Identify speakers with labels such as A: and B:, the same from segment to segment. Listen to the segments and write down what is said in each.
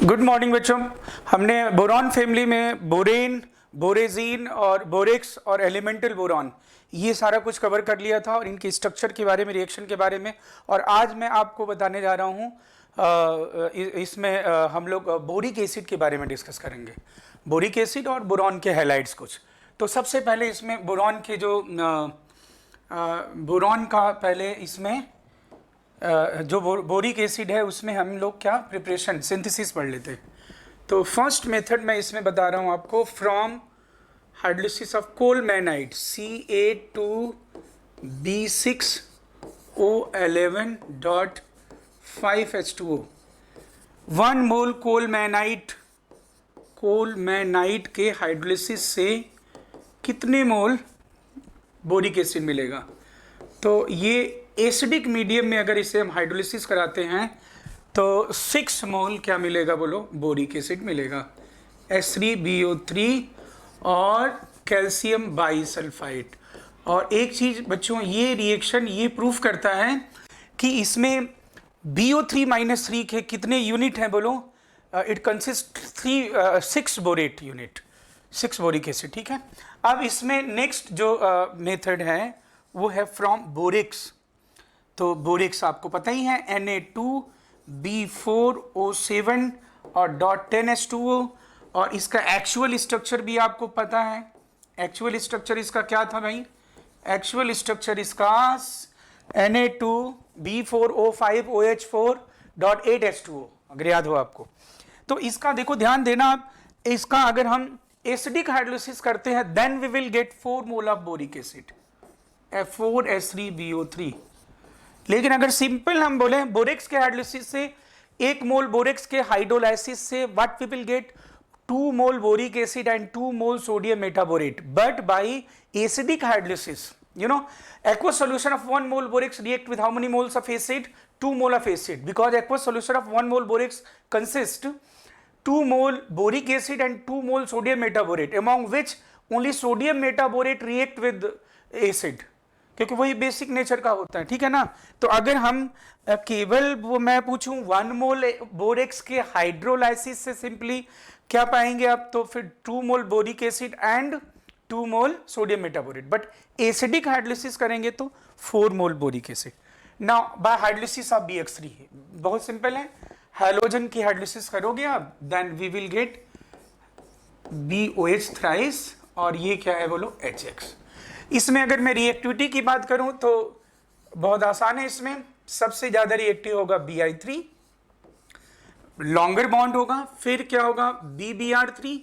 A: Good morning बच्चों। हमने boron family में बोरेन, बोरेजीन और बोरेक्स और एलिमेंटल बोरॉन ये सारा कुछ कवर कर लिया था और इनकी स्ट्रक्चर के बारे में, रिएक्शन के बारे में। और आज मैं आपको बताने जा रहा हूँ इसमें हम लोग बोरिक एसिड के बारे में डिस्कस करेंगे। बोरिक एसिड और बोरॉन के हैलाइड्स कुछ। तो सबसे पहले इसमें बोरॉन के जो बोरॉन का पहले इसमें जो बोरिक एसिड है उसमें हम लोग क्या प्रिपरेशन सिंथेसिस पढ़ लेते हैं। तो फर्स्ट मेथड मैं इसमें बता रहा हूँ आपको, फ्रॉम हाइड्रोलिसिस ऑफ कोलमेनाइट Ca2B6O11.5H2O। 1 मोल कोलमेनाइट के हाइड्रोलिसिस से कितने मोल बोरिक एसिड मिलेगा। तो ये एसिडिक मीडियम में अगर इसे हम हाइड्रोलिसिस कराते हैं तो 6 मोल क्या मिलेगा बोलो, बोरिक एसिड मिलेगा, H3BO3 और कैल्शियम बाईसल्फाइड। और एक चीज बच्चों, ये रिएक्शन ये प्रूफ करता है कि इसमें BO3-3 के कितने यूनिट हैं बोलो, it consist 6 borate unit, 6 boric acid. ठीक है। अब इसमें नेक्स्ट जो मेथड है वो है फ्रॉम बोरेक्स। तो बोरेक्स आपको पता ही है, Na2B4O7 और .10H2O। और इसका एक्चुअल स्ट्रक्चर भी आपको पता है। एक्चुअल स्ट्रक्चर इसका क्या था भाई, एक्चुअल स्ट्रक्चर इसका Na2B4O5OH4.8H2O, अगर याद हो आपको। तो इसका देखो ध्यान देना आप, इसका अगर हम एसिडिक हाइड्रोलिसिस करते हैं then we will get 4 mole of boric acid, F4H3BO3। लेकिन अगर सिंपल हम बोले बोरेक्स के हाइड्रोलिसिस से 1 मोल बोरेक्स के हाइड्रोलाइसिस से what we will get 2 mole boric acid and 2 mole sodium metaborate. But by acidic hydrolysis, you know, aqueous solution of 1 mole borax react with how many moles of acid, 2 mole of acid, because aqueous solution of 1 mole borax consists 2 mole boric acid and 2 mole sodium metaborate, among which only sodium metaborate react with acid, क्योंकि वही basic nature का होता है। ठीक है ना। तो अगर हम केवल वो मैं पूछूं 1 मोल बोरेक्स के हाइड्रोलाइसिस से सिंपली क्या पाएंगे आप, तो फिर 2 mole boric acid and 2 mole sodium metaborate. But acidic hydrolysis करेंगे तो 4 mole boric acid. Now by hydrolysis of BX3 बहुत सिंपल है, हैलोजन की हाइड्रोलिसिस करोगे आप then we will get BOH thrice और ये क्या है बोलो HX। इसमें अगर मैं रिएक्टिविटी की बात करूं तो बहुत आसान है। इसमें सबसे ज्यादा रिएक्टिव होगा Bi3, लॉन्गर बॉन्ड होगा, फिर क्या होगा BBr3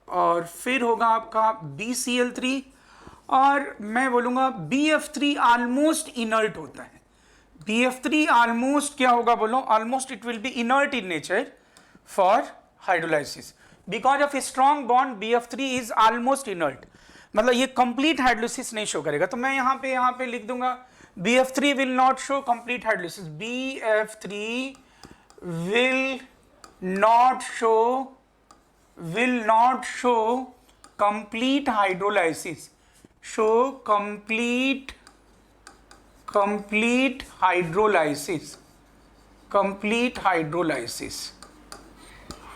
A: और फिर होगा आपका BCl3 और मैं बोलूंगा BF3 ऑलमोस्ट इनर्ट होता है। BF3 ऑलमोस्ट क्या होगा बोलो, almost it will be inert in nature for hydrolysis because of a strong bond. BF3 is almost inert, मतलब ये कंप्लीट हाइड्रोलिसिस नहीं शो करेगा। तो मैं यहाँ पे लिख दूंगा BF3 will not show complete hydrolysis, BF3 will not show complete hydrolysis, show complete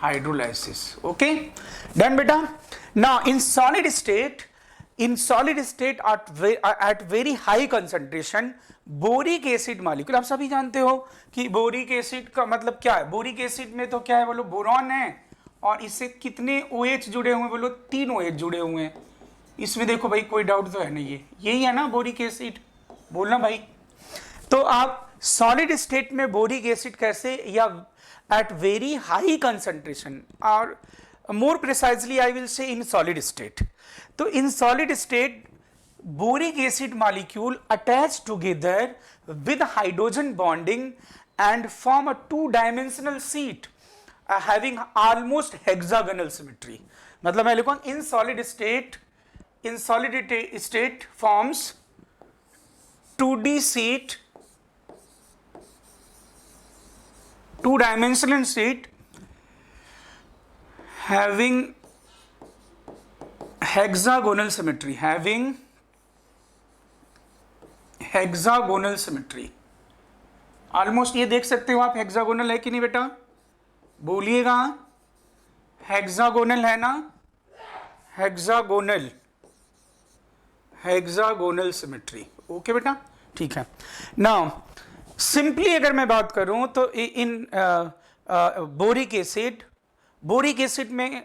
A: hydrolysis. Okay, done beta. Now in solid state at very high concentration boric acid molecule, आप सभी जानते हो कि बोरिक एसिड का मतलब क्या है। Boric acid में तो क्या है बोलो, बोरॉन है और इससे कितने OH जुड़े हुए बोलो, 3 OH जुड़े हुए हैं। इसमें देखो भाई कोई डाउट तो है नहीं, यही है ना बोरिक एसिड, बोलना भाई। तो आप सॉलिड स्टेट में बोरिक एसिड कैसे, या एट वेरी हाई कंसंट्रेशन और more precisely I will say in solid state. तो in solid state boric acid molecule attach together with hydrogen bonding and form a 2-dimensional sheet having almost hexagonal symmetry. मतलब मैं लिखूँ in solid state forms 2D sheet, 2-dimensional sheet having hexagonal symmetry, almost ये देख सकते हो आप hexagonal है कि नहीं बेटा, बोलिएगा, हेक्सागोनल है ना, हेक्सागोनल, हेक्सागोनल सिमेट्री। ओके बेटा, ठीक है। नाउ सिंपली अगर मैं बात करूं तो in boric acid, boric acid में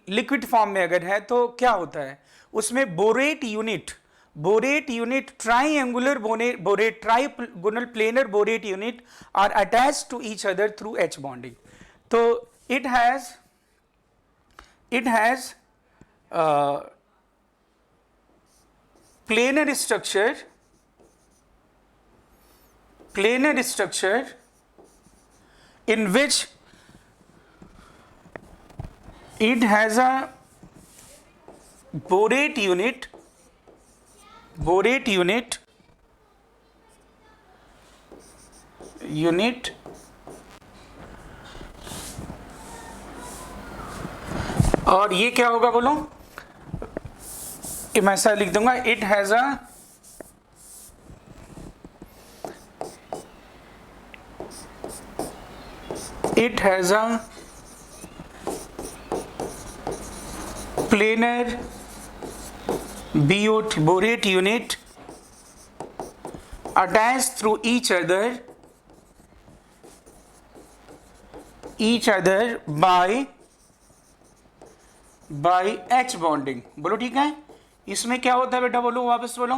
A: लिक्विड फॉर्म में अगर है तो क्या होता है उसमें, borate unit, borate unit, triangular borate, trigonal planar borate unit are attached to each other through H bonding. तो it has planar structure in which it has a borate unit, और ये क्या होगा बोलो, मैं ऐसा लिख दूंगा, it has a planar borate unit attached through each other by H bonding। बोलो ठीक है। इसमें क्या होता है बेटा, बोलो वापस बोलो,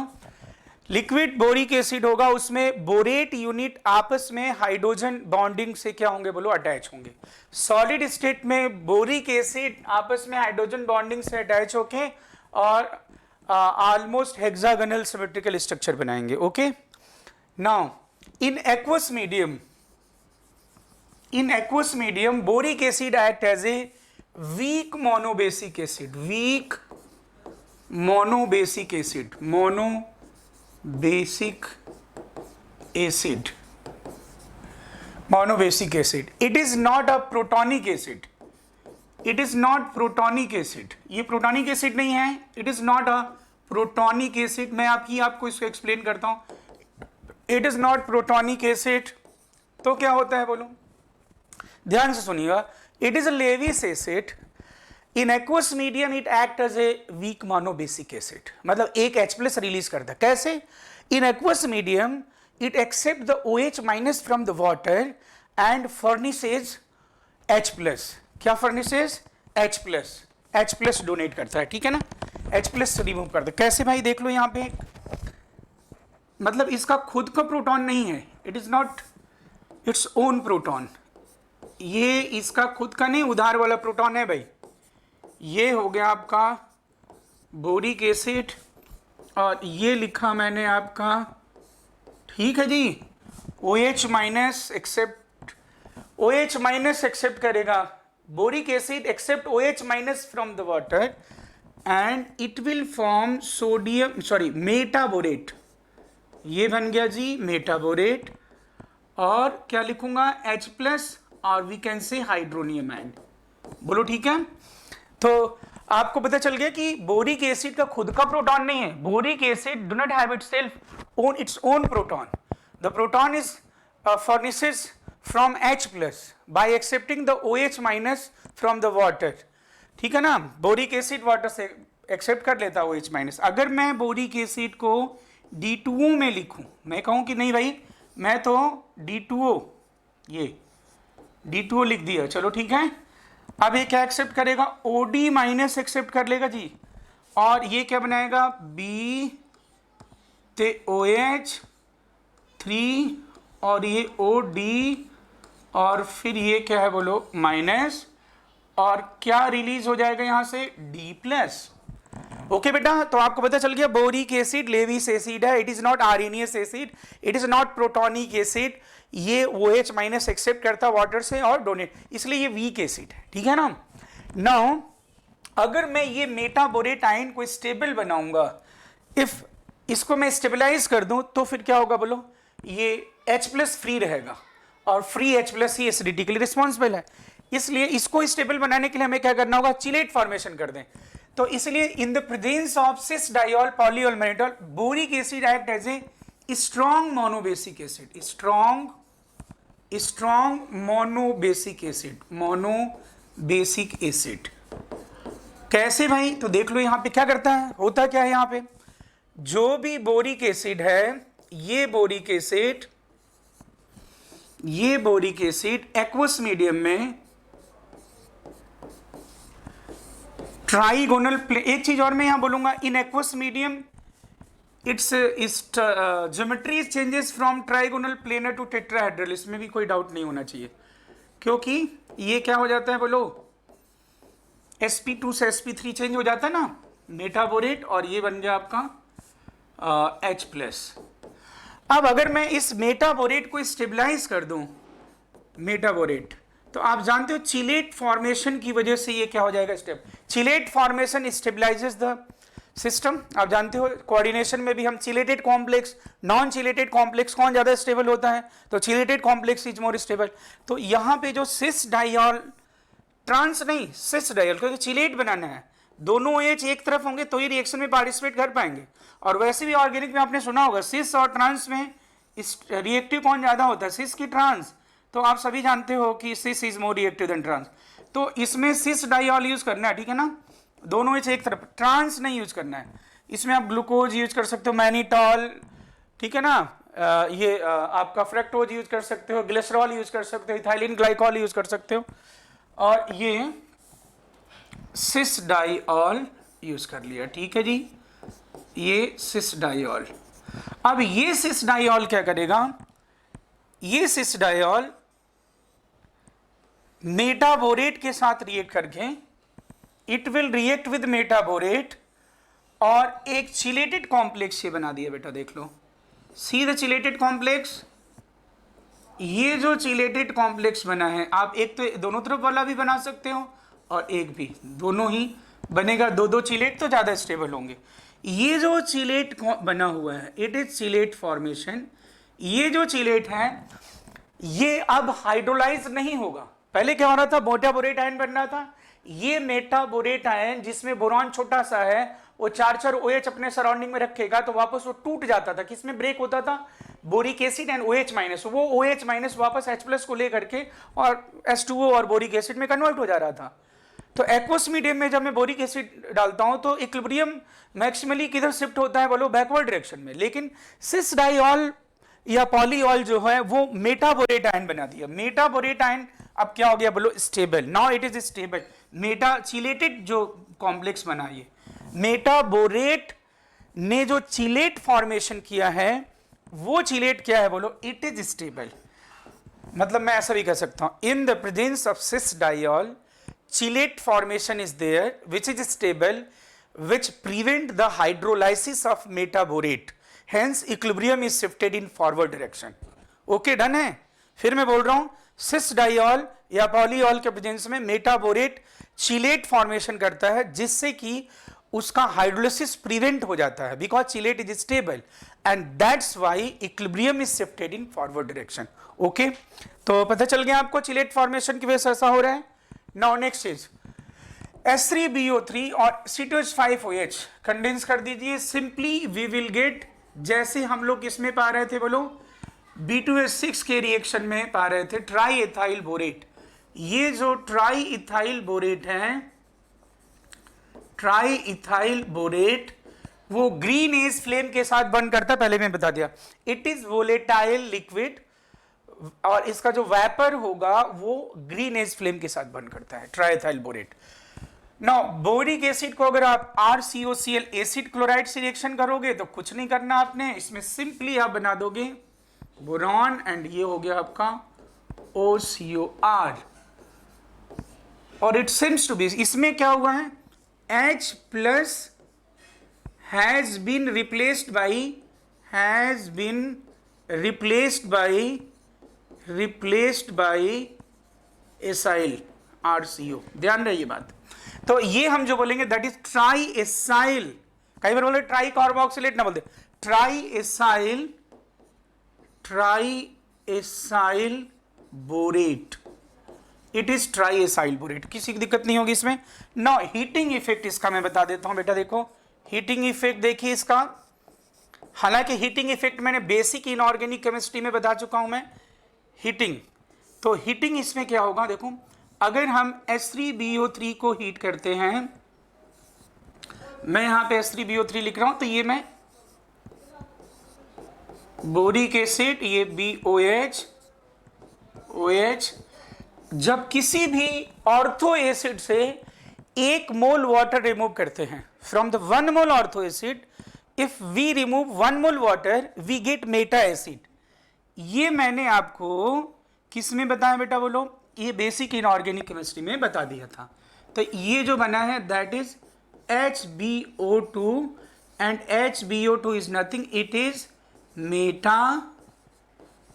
A: लिक्विड बोरिक एसिड होगा, उसमें बोरेट यूनिट आपस में हाइड्रोजन बॉन्डिंग से क्या होंगे बोलो, अटैच होंगे। सॉलिड स्टेट में बोरिक एसिड आपस में हाइड्रोजन बॉन्डिंग से अटैच होके और ऑलमोस्ट हेक्सागोनल सिमेट्रिकल स्ट्रक्चर बनाएंगे। Okay, now in aqueous medium boric acid act as a weak monobasic acid, monobasic acid. It is not a protonic acid, ये protonic acid नहीं है, it is not a protonic acid. मैं आपको इसको explain करता हूं, it is not protonic acid. तो क्या होता है बोलो, ध्यान से सुनिएगा, it is a Lewis acid. In aqueous medium it act as a weak monobasic acid, मतलब एक H+ रिलीज करता है। कैसे? In aqueous medium it accept the OH- from the water and furnishes H+। क्या फर्निशेज? H+ डोनेट करता है, ठीक है ना, H+ रिमूव करता है। कैसे भाई, देख लो यहां पे, मतलब इसका खुद का प्रोटॉन नहीं है, it is not its own proton, ये इसका खुद का नहीं, उधार वाला प्रोटॉन है भाई। ये हो गया आपका बोरिक एसिड और ये लिखा मैंने आपका, ठीक है जी, OH- एक्सेप्ट करेगा, boric acid accept OH- from the water and it will form metaborate. ये बन गया जी मेटाबोरेट, और क्या लिखूंगा, H+ और we can say hydronium ion. बोलो ठीक है। तो आपको पता चल गया कि बोरिक एसिड का खुद का प्रोटॉन नहीं है, boric acid do not have its own proton, the proton is furnishes from H+ bye accepting the OH- from the water, ठीक है ना। बोरिक एसिड वाटर से एक्सेप्ट कर लेता है OH-। अगर मैं बोरिक एसिड को D2O में लिखूं, मैं कहूं कि नहीं भाई मैं तो D2O, ये D2O लिख दिया, चलो ठीक है। अब ये क्या एक्सेप्ट करेगा, OD- एक्सेप्ट कर लेगा जी, और ये क्या बनाएगा, B ते OH3 और ये OD और फिर ये क्या है बोलो माइनस, और क्या रिलीज हो जाएगा यहां से, D+। ओके बेटा, तो आपको पता चल गया बोरिक एसिड लेविस एसिड है, it is not Arrhenius acid, it is not protonic acid, ये OH- एक्सेप्ट करता है वाटर से और डोनेट, इसलिए ये वीक एसिड है, ठीक है ना। नाउ अगर मैं ये मेटाबोरेट आयन को स्टेबल बनाऊंगा, इफ इसको मैं स्टेबलाइज कर दूं तो फिर क्या होगा बोलो, ये H+ फ्री रहेगा और फ्री H+ ही एसिडिटी के लिए रिस्पॉन्सिबल है। इसलिए इसको स्टेबल बनाने के लिए हमें क्या करना होगा, चिलेट फॉर्मेशन कर दें। तो इसलिए in the presence of cis diol polyol mannitol boric acid act as a strong monobasic acid, strong strong monobasic acid, monobasic acid. कैसे भाई? तो देख लो यहां पे क्या करता है, होता क्या है, यहां पे जो भी बोरिक एसिड है, ये बोरिक एसिड एक्वस मीडियम में ट्राइगोनल प्लेन, एक चीज और मैं यहां बोलूंगा, in aqueous medium its geometry changes from trigonal planar to tetrahedral, इसमें भी कोई डाउट नहीं होना चाहिए, क्योंकि ये क्या हो जाता है बोलो, sp2 से sp3 चेंज हो जाता है ना, मेटाबोरेट, और ये बन गया आपका H+। अब अगर मैं इस मेटाबोरेट को स्टेबलाइज कर दूं, मेटाबोरेट, तो आप जानते हो चिलेट फॉर्मेशन की वजह से ये क्या हो जाएगा, step, chelate formation stabilises the system. आप जानते हो कोऑर्डिनेशन में भी हम chelated complex, non chelated complex कौन ज्यादा स्टेबल होता है, तो chelated complex is more stable. तो यहां पे जो सिस डाइऑल, ट्रांस नहीं, सिस डाइऑल, क्योंकि चिलेट बनाना है, दोनों OH एक तरफ होंगे तो ही रिएक्शन में पार्टिसिपेट कर पाएंगे। और वैसे भी ऑर्गेनिक में आपने सुना होगा सिस और ट्रांस में रिएक्टिव कौन ज्यादा होता है, सिस की ट्रांस, तो आप सभी जानते हो कि cis is more reactive than trans. तो इसमें सिस डाइऑल यूज करना है, ठीक है ना, दोनों OH एक तरफ, ट्रांस नहीं यूज करना है। इसमें आप ग्लूकोज यूज कर सकते हो, मैनिटॉल, ठीक है ना, आपका फ्रक्टोज यूज कर सकते हो, ग्लिसरॉल यूज कर सकते हो, इथाइलिन ग्लाइकॉल यूज कर सकते हो, और ये सिस डाइऑल यूज कर लिया, ठीक है जी, ये सिस डाइऑल। अब ये सिस डाइऑल क्या करेगा, ये सिस डाइऑल मेटाबोरेट के साथ रिएक्ट करके it will react with metaborate और एक चिलेटेड कॉम्प्लेक्स ये बना दिया बेटा, देख लो, सी द चिलेटेड कॉम्प्लेक्स। ये जो चिलेटेड कॉम्प्लेक्स बना है, आप एक तो दोनों तरफ वाला भी बना सकते हो और एक भी, दोनों ही बनेगा, दो चिलेट तो ज्यादा स्टेबल होंगे। ये जो चिलेट बना हुआ है, इट इज चिलेट फॉर्मेशन। ये जो चिलेट है ये अब हाइड्रोलाइज नहीं होगा। पहले क्या हो रहा था, मेटाबोरेट आयन बन रहा था, ये मेटाबोरेट आयन जिसमें बोरॉन छोटा सा है, वो 4 OH अपने सराउंडिंग में रखेगा तो वापस वो टूट जाता था, किसमें ब्रेक होता था, बोरिक एसिड एंड OH-, वो OH- वापस H+ को लेकर के और H2O और बोरिक एसिड में कन्वर्ट हो जा रहा था। तो एक्वस मीडियम में जब मैं बोरिक एसिड डालता हूं तो इक्विलिब्रियम मैक्सिमली किधर शिफ्ट होता है बोलो, बैकवर्ड डायरेक्शन में। लेकिन सिस डाइऑल या पॉलीऑल जो है वो मेटाबोरेट आयन बना दिया। मेटाबोरेट आयन अब क्या हो गया बोलो, stable, now it is stable. Meta chelated जो कॉम्प्लेक्स बना, ये मेटाबोरेट ने जो चिलेट फॉर्मेशन किया है, वो चिलेट क्या है बोलो, इट इज स्टेबल। मतलब मैं ऐसा भी कह सकता हूं, in the presence of cis diol chelate formation is there which is stable, which prevent the hydrolysis of metaborate, hence equilibrium is shifted in forward direction. Okay, done है। फिर मैं बोल रहा हूं, सिस डाइऑल या पॉलीऑल के प्रेजेंस में मेटाबोरेट चिलेट फॉर्मेशन करता है जिससे कि उसका हाइड्रोलिसिस प्रिवेंट हो जाता है, because chelate is stable and that's why equilibrium is shifted in forward direction. Okay, तो पता चल गया आपको चिलेट फॉर्मेशन की वजह से ऐसा हो रहा है। नाउ नेक्स्ट इज H3BO3 और C2H5OH कंडेंस कर दीजिए। सिंपली वी विल गेट, जैसे हम लोग इसमें पा रहे थे बोलो, B2H6 के रिएक्शन में पा रहे थे ट्राई इथाइल बोरेट। ये जो ट्राई इथाइल बोरेट है, ट्राई इथाइल बोरेट वो ग्रीन एज फ्लेम के साथ बर्न करता है, पहले मैं बता दिया। इट इज वोलेटाइल लिक्विड और इसका जो वेपर होगा वो ग्रीन एज फ्लेम के साथ बर्न करता है, triethyl borate. Now boric acid को अगर आप RCOCl एसिड क्लोराइड से रिएक्शन करोगे तो कुछ नहीं करना आपने, इसमें सिंपली आप बना दोगे बोरॉन एंड ये हो गया आपका OCOR। और इट सीम्स टू बी, इसमें क्या हुआ है, H+ has been replaced by acyl RCO। ध्यान रहे ये बात। तो ये हम जो बोलेंगे दैट इज ट्राई एसाइल, कई बार बोले ट्राई कार्बोक्सिलेट ना बोलते, try acyl borate, it is try acyl borate, किसी की दिक्कत नहीं होगी इसमें। नो हीटिंग इफेक्ट इसका मैं बता देता हूं बेटा, देखो हीटिंग इफेक्ट देखिए इसका। हालांकि हीटिंग इफेक्ट मैंने बेसिक इनऑर्गेनिक केमिस्ट्री में बता चुका हूं मैं। हीटिंग तो हीटिंग इसमें क्या होगा, देखो अगर हम H3BO3 को हीट करते हैं, मैं यहां पे H3BO3 लिख रहा हूं, तो ये मैं बोरिक एसिड, ये BOH, OH, जब किसी भी ऑर्थो एसिड से 1 मोल वाटर रिमूव करते हैं from the 1 mole ortho acid, if we remove 1 mole water we get meta acid. ये मैंने आपको किस में बताया बेटा, बोलो, ये बेसिक इनऑर्गेनिक केमिस्ट्री में बता दिया था। तो ये जो बना है that is HbO2 and HbO2 is nothing, it is Meta,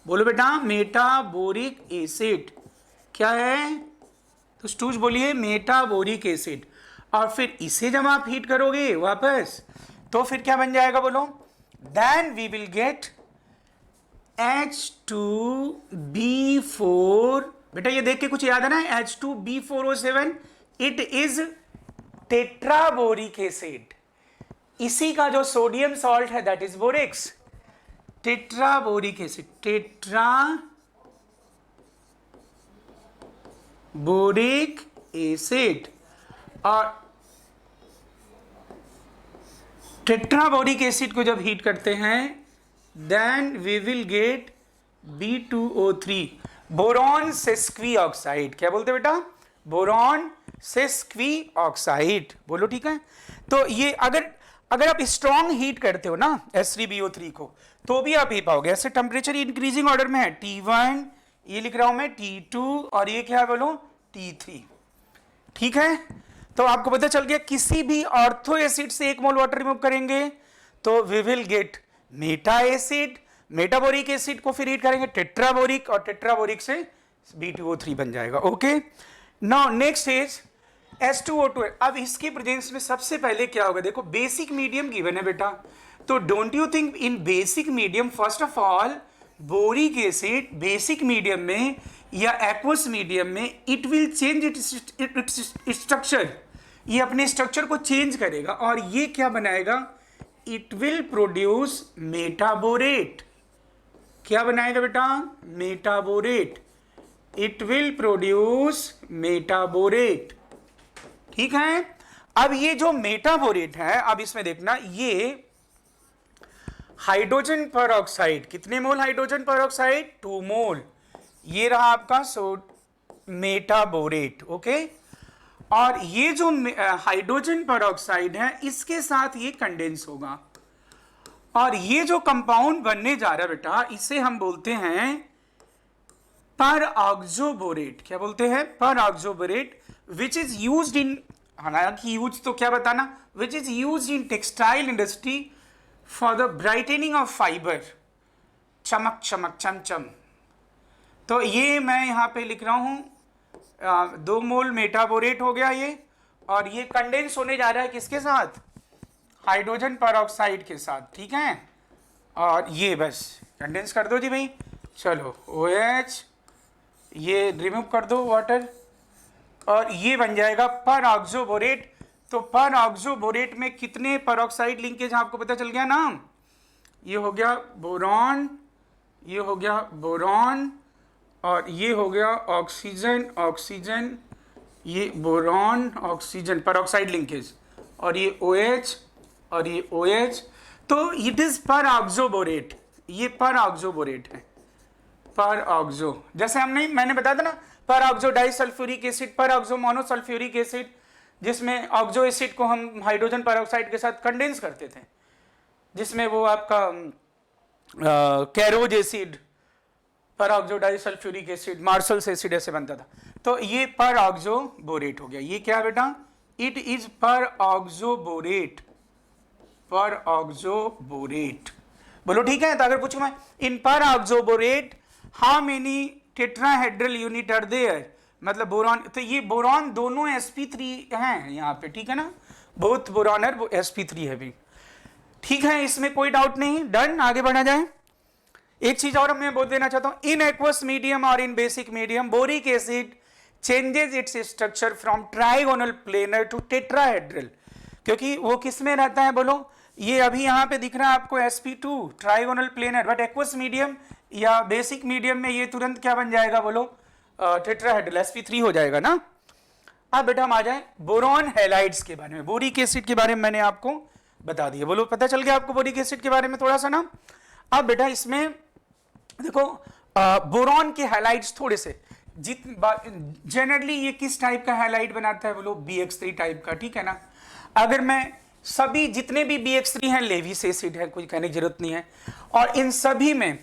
A: बोलो बेटा, मेटाबोरिक एसिड। क्या है, तो स्टूज बोलिए, मेटाबोरिक एसिड। और फिर इसे जब आप हीट करोगे वापस, तो फिर क्या बन जाएगा बोलो, then we will gate H2B4। बेटा ये देख के कुछ याद है ना, H2B4O7, इट इज टेट्राबोरिक एसिड। इसी का जो सोडियम सॉल्ट है that is borax, tetraboric acid, tetraboric acid. और टेट्राबोरिक एसिड को जब हीट करते हैं then we will get B2O3, boron sesquioxide ऑक्साइड। क्या बोलते बेटा, बोरॉन सेस्क्वी ऑक्साइड, बोलो ठीक है। तो ये अगर आप स्ट्रॉन्ग हीट करते हो ना H3BO3 को, तो भी आप ये पाओगे। ऐसे टेम्परेचर इंक्रीजिंग ऑर्डर में है, T1, ये लिख रहा हूं मैं T2, और ये क्या है बोलो, T3। ठीक है, तो आपको पता चल गया, किसी भी ऑर्थो एसिड से 1 मोल वाटर रिमूव करेंगे तो we will get meta acid, metaboric acid को फिर हीट करेंगे टेट्राबोरिक, और टेट्राबोरिक से B2O3 बन जाएगा। Okay, now next is H2O2। अब इसके प्रेजेंस में सबसे पहले क्या होगा, देखो बेसिक मीडियम गिवन है बेटा, तो don't you think in basic medium first of all boric acid basic medium में या एक्वस मीडियम में it will change its structure, ये अपने स्ट्रक्चर को चेंज करेगा, और ये क्या बनाएगा, इट विल प्रोड्यूस मेटाबोरेट। क्या बनाएगा बेटा, metaborate, it will produce metaborate. ठीक है, अब ये जो मेटाबोरेट है, अब इसमें देखना, ये हाइड्रोजन पर ऑक्साइड, कितने मोल हाइड्रोजन पर ऑक्साइड, 2 मोल, ये रहा आपका मेटाबोरेट। ओके, और ये जो हाइड्रोजन पर ऑक्साइड है इसके साथ ये कंडेंस होगा, और ये जो कंपाउंड बनने जा रहा है बेटा, इसे हम बोलते हैं पर ऑक्सोबोरेट। क्या बोलते हैं, पर ऑक्सोबोरेट, विच इज यूज्ड इन, हालांकि यूज तो क्या बताना, which is used in textile industry for the brightening of fibre, चमक चमक चमचम। तो ये मैं यहाँ पे लिख रहा हूँ 2 मोल मेटाबोरेट हो गया ये, और ये कंडेंस होने जा रहा है किसके साथ, हाइड्रोजन परऑक्साइड के साथ। ठीक है, और ये बस कंडेंस कर दो जी भाई, चलो OH, ये रिमूव कर दो वाटर, और ये बन जाएगा पर ऑक्सोबोरेट। तो पर ऑक्सोबोरेट में कितने परऑक्साइड लिंकेज आपको पता चल गया नाम, ये हो गया बोरॉन, ये हो गया बोरॉन, और ये हो गया ऑक्सीजन ऑक्सीजन, ये बोरॉन ऑक्सीजन परऑक्साइड लिंकेज, और ये OH और ये OH। तो इट इज पर ऑक्सोबोरेट, ये पर ऑक्सोबोरेट है, पर ऑक्सो, जैसे मैंने बताया था ना, पर ऑक्सो डाइसल्फ्यूरिक एसिड, पर ऑक्सो मोनोसल्फ्यूरिक एसिड, जिसमें ऑक्सो एसिड को हम हाइड्रोजन परऑक्साइड के साथ कंडेंस करते थे, जिसमें वो आपका कैरोज एसिड, पर oxo disulphuric acid, marshals acid ऐसे बनता था। तो ये पर ऑक्सोबोरेट हो गया। ये क्या बेटा, इट इज पर ऑक्सोबोरेट, पर ऑक्सोबोरेट, बोलो ठीक है। तो अगर पूछूं मैं, in peroxoborate how many tetrahedral unit are there, मतलब बोरॉन, तो ये बोरॉन दोनों sp3 हैं यहाँ पे, ठीक है ना, बोथ बोरॉन और sp3 है भी। ठीक है, इसमें कोई डाउट नहीं, डन, आगे बढ़ा जाए। एक चीज और मैं बोल देना चाहता हूं, इन एक्वस मीडियम और in basic medium boric acid changes its structure from trigonal planar to tetrahedral, क्योंकि वो किस में रहता है बोलो, ये अभी यहाँ पे दिख रहा है आपको sp2 trigonal planar, but aqueous medium या बेसिक मीडियम में ये तुरंत क्या बन जाएगा बोलो, टेट्राहेड्रल sp3 हो जाएगा ना। अब बेटा हम आ जाए बोरॉन हैलाइड्स के बारे में। बोरिक एसिड के बारे में मैंने आपको बता दिया, बोलो पता चल गया आपको बोरिक एसिड के बारे में थोड़ा सा ना। अब बेटा इसमें देखो बोरॉन के हैलाइड्स थोड़े से जनरली ये किस टाइप का हैलाइड बनाता है बोलो, BX3 टाइप का, ठीक है ना। अगर मैं सभी जितने भी BX3 हैं लेविस एसिड है, कोई कहने की जरूरत नहीं है, और इन सभी में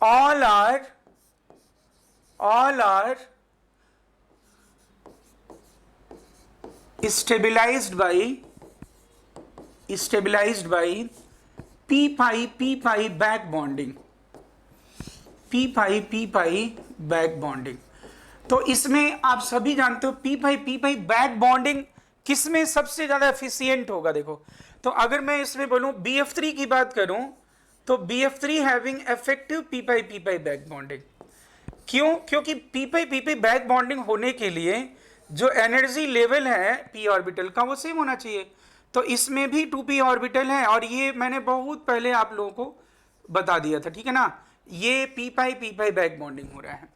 A: all are stabilized by p-pi back bonding, p-pi back bonding। तो इसमें आप सभी जानते हो p-pi बैक बॉन्डिंग किसमें सबसे ज्यादा एफिशिएंट होगा। देखो तो अगर मैं इसमें बोलूं BF3 की बात करूं तो BF3 having effective p-pi back bonding. क्यों? क्योंकि p-pi बैक बॉन्डिंग होने के लिए जो एनर्जी लेवल है p ऑर्बिटल का वो सेम होना चाहिए। तो इसमें भी 2p ऑर्बिटल है, और ये मैंने बहुत पहले आप लोगों को बता दिया था, ठीक है ना। ये p-pi बैक बॉन्डिंग हो रहा है।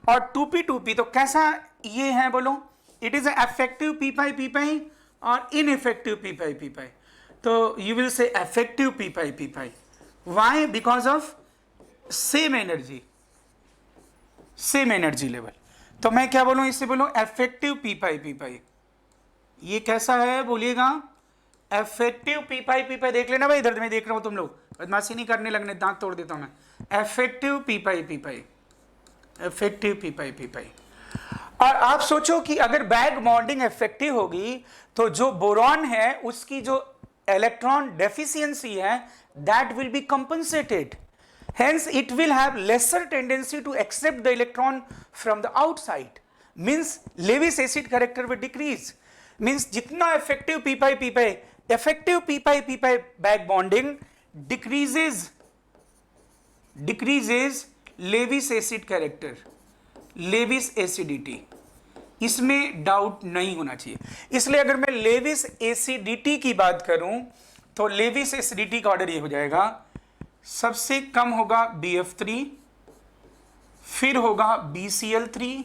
A: और 2p तो कैसा ये है बोलो, इट इज इफेक्टिव p-pi और इनइफेक्टिव p-pi। तो you will say effective p-pi। Why? Because of same energy level. तो मैं क्या बोलूं इससे, बोलो इफेक्टिव p-pi। ये कैसा है बोलिएगा, इफेक्टिव p-pi। देख लेना भाई, इधर मैं देख रहा हूं, तुम लोग बदमाशी नहीं करने लगने, दांत तोड़ देता हूं मैं। Effective p-pi। Effective p-pi। और आप सोचो कि अगर बैक बॉन्डिंग इफेक्टिव होगी तो जो बोरॉन है उसकी जो इलेक्ट्रॉन डेफिशिएंसी है that will be compensated, hence it will have lesser tendency to accept the electron from the outside, means Lewis acid character will decrease, means जितना effective p-pi back bonding decreases Lewis acid character, Lewis acidity। इसमें doubt नहीं होना चाहिए। इसलिए अगर मैं Levi's acidity की बात करूं तो लेविस एसिडिटी का ऑर्डर ये हो जाएगा, सबसे कम होगा BF3, फिर होगा BCl3,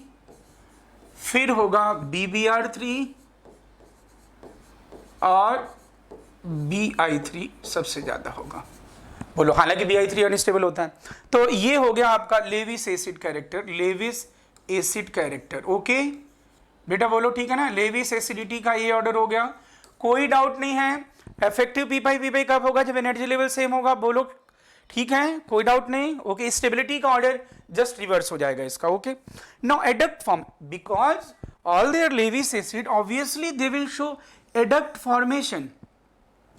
A: फिर होगा BBr3 और BI3 सबसे ज्यादा होगा। बोलो हालांकि BI3 अनस्टेबल होता है। तो ये हो गया आपका लेविस एसिड कैरेक्टर। ओके बेटा बोलो ठीक है ना, लेविस एसिडिटी का ये ऑर्डर हो गया, कोई डाउट नहीं है। इफेक्टिव p-pi कब होगा, जब एनर्जी लेवल सेम होगा, बोलो ठीक है, कोई डाउट नहीं। ओके स्टेबिलिटी का ऑर्डर जस्ट रिवर्स हो जाएगा इसका। Okay now adduct form, because all their Lewis acid obviously they will show adduct formation,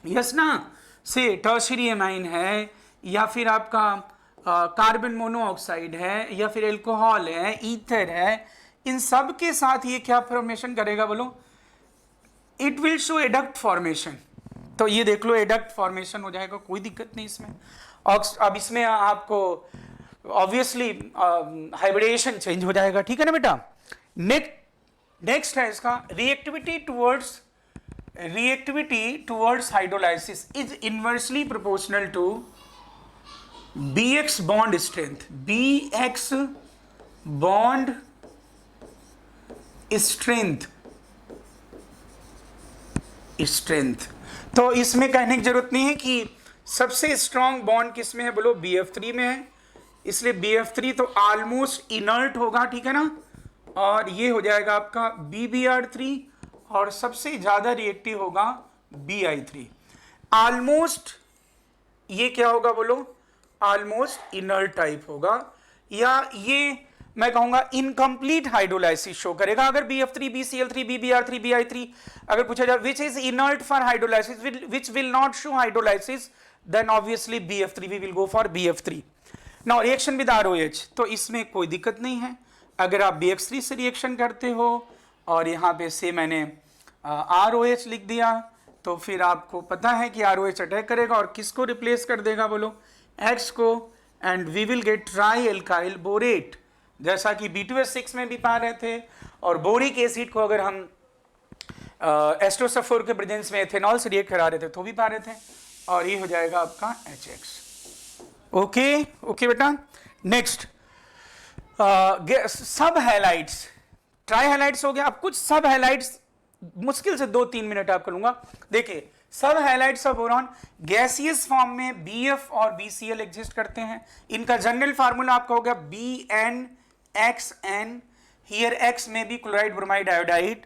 A: yes ना। से टर्शियरी एमाइन है, या फिर आपका कार्बन मोनोऑक्साइड है, या फिर एल्कोहल है, ईथर है, इन सब के साथ ये क्या फॉर्मेशन करेगा बोलो, it will show adduct formation. तो ये देख लो एडक्ट फॉर्मेशन हो जाएगा, कोई दिक्कत नहीं इसमें। अब इसमें आपको ऑब्वियसली हाइब्रिडेशन चेंज हो जाएगा, ठीक है ना बेटा। नेक्स्ट है इसका reactivity towards hydrolysis is inversely proportional to BX bond strength, BX bond strength. तो इसमें कहने की जरूरत नहीं है कि सबसे स्ट्रॉन्ग बॉन्ड किस में है बोलो, BF3 में है, इसलिए BF3 तो ऑलमोस्ट इनर्ट होगा, ठीक है ना। और ये हो जाएगा आपका BBr3, और सबसे ज्यादा रिएक्टिव होगा BI3। ऑलमोस्ट ये क्या होगा बोलो, ऑलमोस्ट इनर्ट टाइप होगा, या ये मैं कहूंगा इनकम्प्लीट हाइड्रोलाइसिस शो करेगा। अगर BF3, BCl3, BBr3, BI3 अगर पूछा जाए which is inert for hydrolysis, which will not show hydrolysis, then obviously BF3 we will go for BF3। now reaction with ROH, तो इसमें कोई दिक्कत नहीं है। अगर आप BX3 से रिएक्शन करते हो और यहाँ पे से मैंने ROH लिख दिया, तो फिर आपको पता है कि ROH अटैक करेगा और किसको रिप्लेस कर देगा बोलो, X को, and we will get trialkyl borate, जैसा कि B2S6 में भी पा रहे थे। और बोरिक एसिड को अगर हम एस्ट्रोसल्फर के प्रेजेंस में एथेनॉल से रिएक्ट करा रहे थे तो भी पा रहे थे, और ये हो जाएगा आपका HX। ओके बेटा। नेक्स्ट सब हैलाइड्स, ट्राई हैलाइड्स हो गया। अब कुछ सब हैलाइड्स मुश्किल से 2-3 मिनट आपको लूंगा। देखिए सब halides of boron gaseous form में BF और BCl एग्जिस्ट करते हैं। इनका जनरल फार्मूला आपका हो गया BnXN, हियर X में भी क्लोराइड ब्रोमाइड आयोडाइड।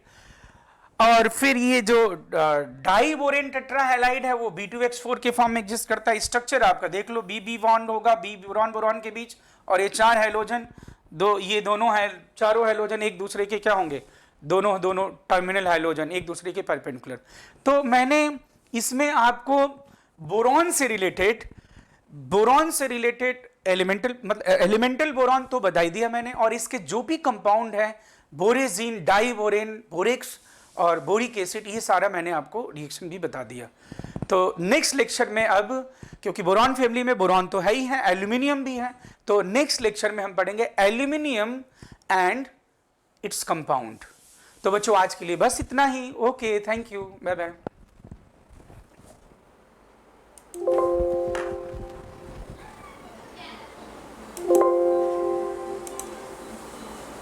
A: और फिर ये जो डाई बोरेन टेट्राहैलाइड है वो B2H4 के फॉर्म में एग्जिस्ट करता है। स्ट्रक्चर आपका देख लो, BB बॉन्ड होगा B बोरॉन बोरॉन के बीच, और ये 4 हैलोजन, ये दोनों है, चारों हैलोजन एक दूसरे के क्या होंगे, दोनों टर्मिनल हैलोजन एक दूसरे के परपेंडिकुलर। तो मैंने इसमें आपको बोरॉन से रिलेटेड एलिमेंटल बोरॉन तो बता ही दिया मैंने, और इसके जो भी कंपाउंड है बोरेजीन, डाई बोरेन, बोरेक्स और बोरिक एसिड, ये सारा मैंने आपको रिएक्शन भी बता दिया। तो नेक्स्ट लेक्चर में, अब क्योंकि बोरॉन फैमिली में बोरॉन तो है ही है, एल्यूमिनियम भी है, तो नेक्स्ट लेक्चर में हम पढ़ेंगे एल्यूमिनियम एंड इट्स कंपाउंड। तो बच्चों आज के लिए बस इतना ही। Okay, thank you, bye bye.